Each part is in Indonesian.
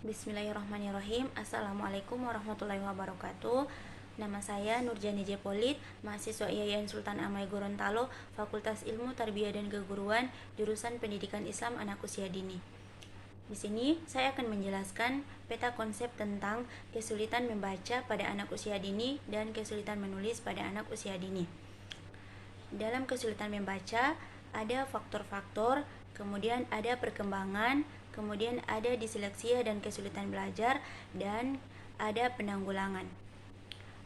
Bismillahirrahmanirrahim. Assalamualaikum warahmatullahi wabarakatuh. Nama saya Nurjani Jepolit, mahasiswa IAIN Sultan Amai Gorontalo, Fakultas Ilmu Tarbiyah dan Keguruan, jurusan Pendidikan Islam Anak Usia Dini. Di sini saya akan menjelaskan peta konsep tentang kesulitan membaca pada anak usia dini dan kesulitan menulis pada anak usia dini. Dalam kesulitan membaca ada faktor-faktor, kemudian ada perkembangan, kemudian ada disleksia dan kesulitan belajar, dan ada penanggulangan.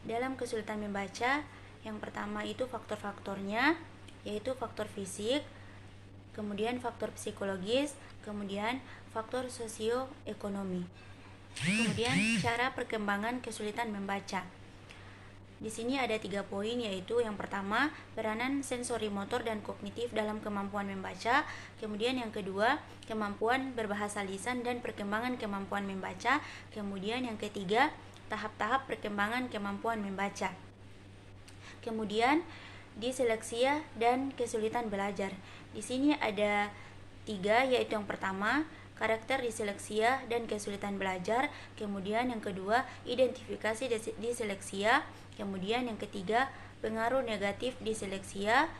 Dalam kesulitan membaca, yang pertama itu faktor-faktornya, yaitu faktor fisik, kemudian faktor psikologis, kemudian faktor sosioekonomi. Kemudian cara perkembangan kesulitan membaca. Di sini ada 3 poin, yaitu yang pertama, peranan sensori motor dan kognitif dalam kemampuan membaca. Kemudian yang kedua, kemampuan berbahasa lisan dan perkembangan kemampuan membaca. Kemudian yang ketiga, tahap-tahap perkembangan kemampuan membaca. Kemudian disleksia dan kesulitan belajar. Di sini ada 3, yaitu yang pertama, karakter disleksia dan kesulitan belajar. Kemudian yang kedua, identifikasi disleksia. Kemudian yang ketiga, pengaruh negatif disleksia.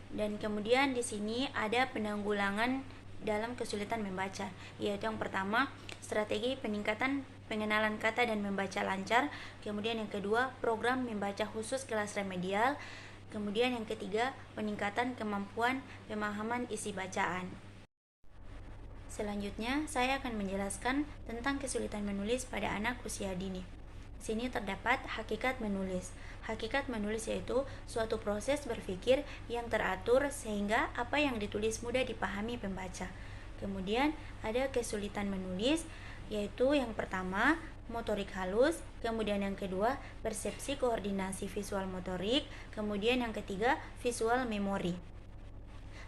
Dan kemudian di sini ada penanggulangan dalam kesulitan membaca, yaitu yang pertama, strategi peningkatan pengenalan kata dan membaca lancar. Kemudian yang kedua, program membaca khusus kelas remedial. Kemudian yang ketiga, peningkatan kemampuan pemahaman isi bacaan. Selanjutnya, saya akan menjelaskan tentang kesulitan menulis pada anak usia dini. Di sini terdapat hakikat menulis. Hakikat menulis yaitu suatu proses berpikir yang teratur sehingga apa yang ditulis mudah dipahami pembaca. Kemudian ada kesulitan menulis, yaitu yang pertama, motorik halus, kemudian yang kedua, persepsi koordinasi visual motorik, kemudian yang ketiga, visual memori.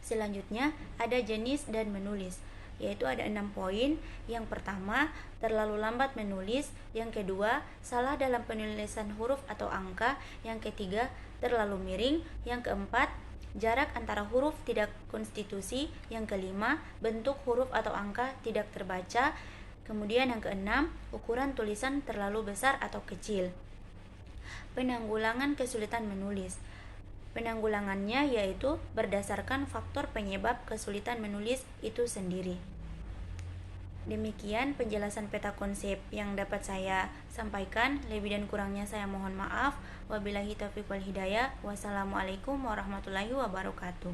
Selanjutnya ada jenis dan menulis, yaitu ada 6 poin. Yang pertama, terlalu lambat menulis. Yang kedua, salah dalam penulisan huruf atau angka. Yang ketiga, terlalu miring. Yang keempat, jarak antara huruf tidak konstitusi. Yang kelima, bentuk huruf atau angka tidak terbaca. Kemudian yang keenam, ukuran tulisan terlalu besar atau kecil. Penanggulangan kesulitan menulis. Penanggulangannya yaitu berdasarkan faktor penyebab kesulitan menulis itu sendiri. Demikian penjelasan peta konsep yang dapat saya sampaikan. Lebih dan kurangnya saya mohon maaf. Wabillahi taufiq wal hidayah. Wassalamualaikum warahmatullahi wabarakatuh.